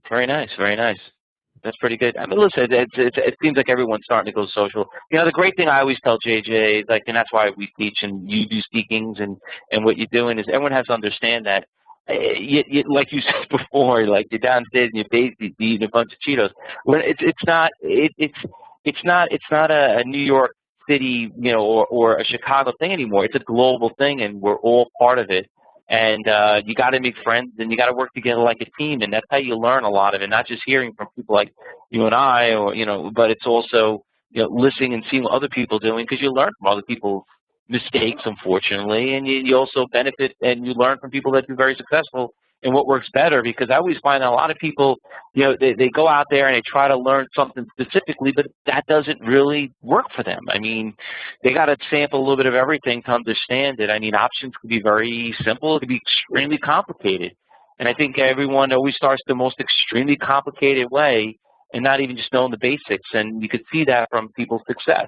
Very nice, very nice. That's pretty good. I mean, listen, it seems like everyone's starting to go social. You know, the great thing I always tell JJ, like, and that's why we teach and you do speakings and what you're doing is everyone has to understand that. Like you said before, like you're downstairs in your basement eating a bunch of Cheetos. When it's not a New York City, you know, or a Chicago thing anymore. It's a global thing, and we're all part of it. And you got to make friends, and you got to work together like a team, and that's how you learn a lot of it. Not just hearing from people like you and I, or you know, but it's also listening and seeing what other people are doing because you learn from other people's mistakes, unfortunately, and you also benefit and you learn from people that do very successful and what works better. Because I always find that a lot of people, they go out there and they try to learn something specifically, but that doesn't really work for them. I mean, they got to sample a little bit of everything to understand it. I mean, options can be very simple. It can be extremely complicated. And I think everyone always starts the most extremely complicated way and not even just knowing the basics. And you could see that from people's success.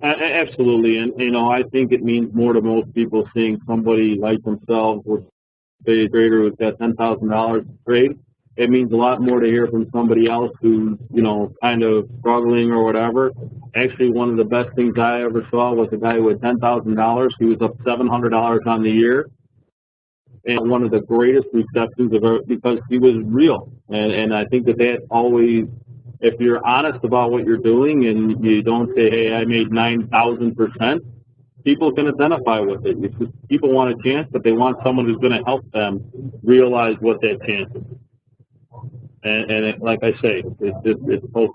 Absolutely, and I think it means more to most people seeing somebody like themselves with a trader who's got $10,000 to trade. It means a lot more to hear from somebody else who's kind of struggling or whatever. Actually, one of the best things I ever saw was a guy who had $10,000. He was up $700 on the year, and one of the greatest receptions of it because he was real. And I think that always, if you're honest about what you're doing and you don't say, hey, I made 9,000%, people can identify with it. It's just people want a chance, but they want someone who's going to help them realize what that chance is. Like I say, it's hope.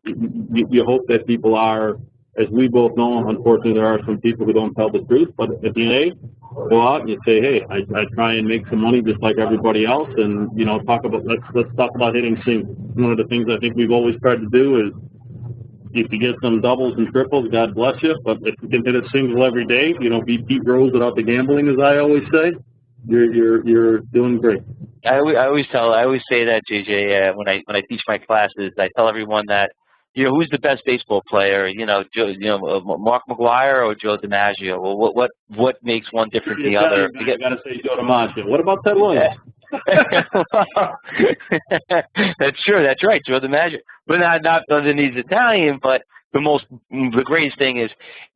You hope that people are, as we both know, unfortunately there are some people who don't tell the truth, but at the end of the day, go out and you say, hey, I try and make some money just like everybody else, and let's talk about hitting singles. One of the things I think we've always tried to do is, if you get some doubles and triples, God bless you, but if you can hit a single every day, be Pete Rose without the gambling, as I always say, you're doing great. I always say that, JJ, when I teach my classes, I tell everyone that, who's the best baseball player? Mark McGwire or Joe DiMaggio? Well, what makes one different than the other? You got to say Joe DiMaggio. What about Ted Williams? That's true. That's right, Joe DiMaggio. But not other than he's Italian. But the greatest thing is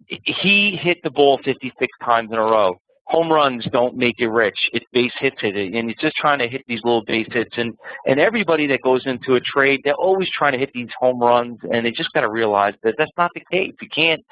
he hit the ball 56 times in a row. Home runs don't make you rich. It's base hits hit it, and it's just trying to hit these little base hits. And everybody that goes into a trade, they're always trying to hit these home runs, and they just got to realize that that's not the case. You can't,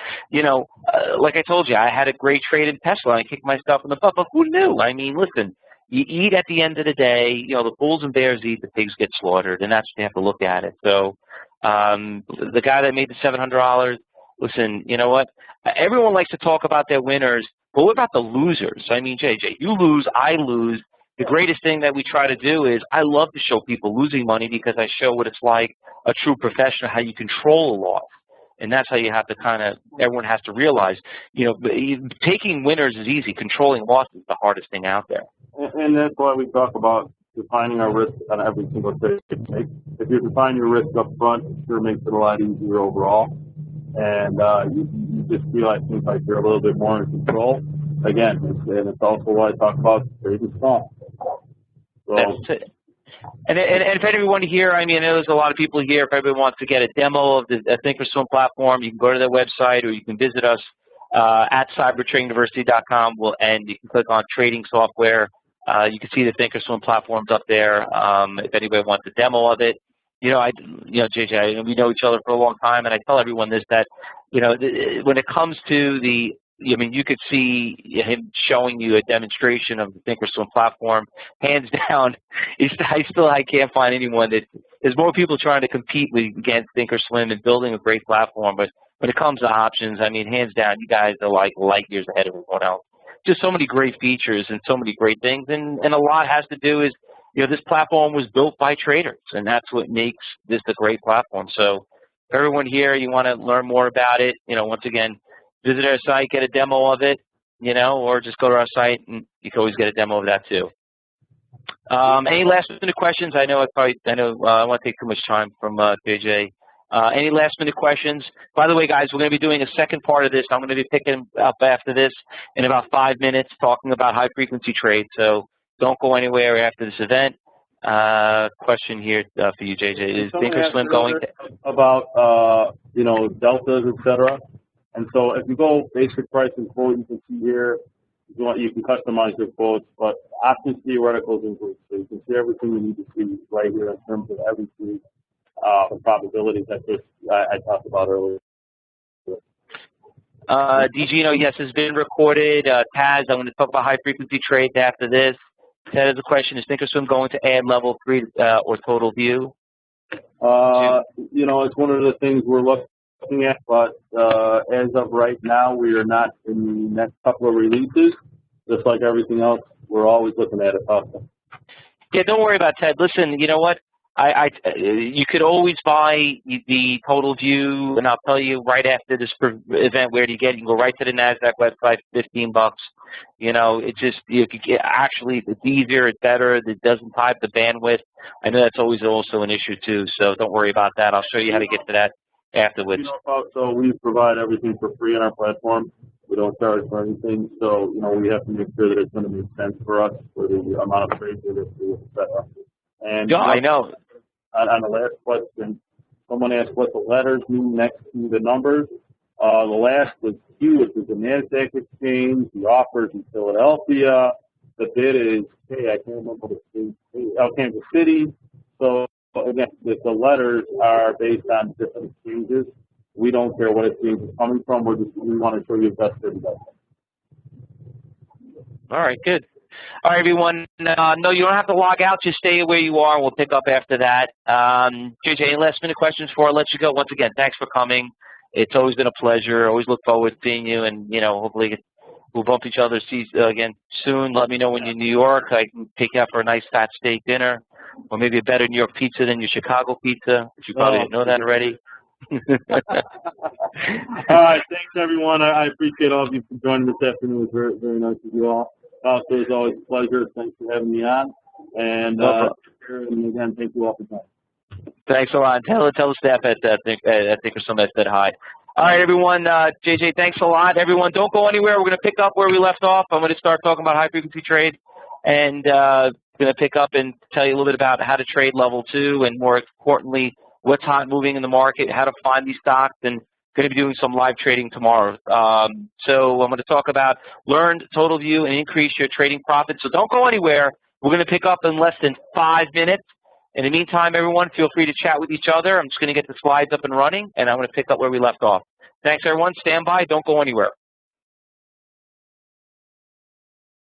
like I told you, I had a great trade in Tesla, and I kicked myself in the butt, but who knew? I mean, listen, you eat at the end of the day. The bulls and bears eat, the pigs get slaughtered, and that's what you have to look at it. So the guy that made the $700, listen, you know what? Everyone likes to talk about their winners. But what about the losers? I mean, JJ, you lose, I lose. The greatest thing that we try to do is I love to show people losing money because I show what it's like, a true professional, how you control a loss. And that's how you have to everyone has to realize, taking winners is easy. Controlling losses is the hardest thing out there. And that's why we talk about defining our risk on every single trade. If you define your risk up front, it sure makes it a lot easier overall. And you just feel things like you're a little bit more in control. Again, it's also why I talk about trading small. So, that's it. And if anyone here, I mean, I know there's a lot of people here. If everyone wants to get a demo of the ThinkorSwim platform, you can go to their website or you can visit us at cybertradinguniversity.com. And you can click on trading software. You can see the ThinkorSwim platforms up there. If anybody wants a demo of it. JJ, we know each other for a long time, and I tell everyone this, that, when it comes to you could see him showing you a demonstration of the ThinkorSwim platform. Hands down, I can't find anyone that there's more people trying to compete against ThinkorSwim and building a great platform. But when it comes to options, I mean, hands down, you guys are like light years ahead of everyone else. Just so many great features and so many great things, and a lot has to do is, this platform was built by traders, and that's what makes this a great platform. So for everyone here, you want to learn more about it, once again, visit our site, get a demo of it, or just go to our site, and you can always get a demo of that too. Any last-minute questions? I don't want to take too much time from JJ. Any last-minute questions? By the way, guys, we're going to be doing a second part of this. I'm going to be picking up after this in about 5 minutes, talking about high-frequency trades. So don't go anywhere after this event. Question here for you, JJ. Is ThinkorSwim going to... About, deltas, et cetera. And so if you go basic price and quote, you can see here, you can customize your quotes, but options theoreticals include. So you can see everything you need to see right here in terms of every trade, the probabilities that I talked about earlier. DG, yes, it's been recorded. Taz, I'm going to talk about high-frequency trades after this. Ted has a question. Is ThinkorSwim going to add level 3 or total view? It's one of the things we're looking at, but as of right now, we are not in the next couple of releases. Just like everything else, we're always looking at it possible. Yeah, don't worry about Ted. Listen, you know what? You could always buy the total view, and I'll tell you right after this event where to get it. You can go right to the NASDAQ website, $15. It's just actually it's easier, it's better. It doesn't type the bandwidth. I know that's always also an issue too, so don't worry about that. I'll show you how to get to that. afterwards. So we provide everything for free on our platform. We don't charge for anything, so we have to make sure that it's going to make sense for us for the amount of trades that we set up. And Yeah, I know. On the last question, someone asked what the letters mean next to the numbers. The last was Q, which is the NASDAQ exchange. The offer is in Philadelphia. The bid is I can't remember the state. Kansas City. So again, the letters are based on different exchanges. We don't care what exchange is coming from. We want to show you the best bid. All right, good. All right, everyone. No, you don't have to log out. Just stay where you are. We'll pick up after that. JJ, any last-minute questions before I let you go? Once again, thanks for coming. It's always been a pleasure. Always look forward to seeing you, and hopefully we'll bump each other again soon. Let me know when you're in New York. I can take you out for a nice fat steak dinner, or maybe a better New York pizza than your Chicago pizza. But you probably didn't know that already. All right, thanks everyone. I appreciate all of you for joining this afternoon. It was very, very nice of you all. It was always a pleasure. Thanks for having me on. And again, thank you all for joining. Thanks a lot. Tell the staff at ThinkorSwim I said hi. All right, everyone. JJ, thanks a lot. Everyone, don't go anywhere. We're going to pick up where we left off. I'm going to start talking about high-frequency trade, and going to pick up and tell you a little bit about how to trade level 2, and more importantly, what's hot moving in the market, how to find these stocks, and going to be doing some live trading tomorrow. So I'm going to talk about learned total view and increase your trading profits. So don't go anywhere. We're going to pick up in less than 5 minutes. In the meantime, everyone, feel free to chat with each other. I'm just going to get the slides up and running, and I'm going to pick up where we left off. Thanks, everyone. Stand by. Don't go anywhere.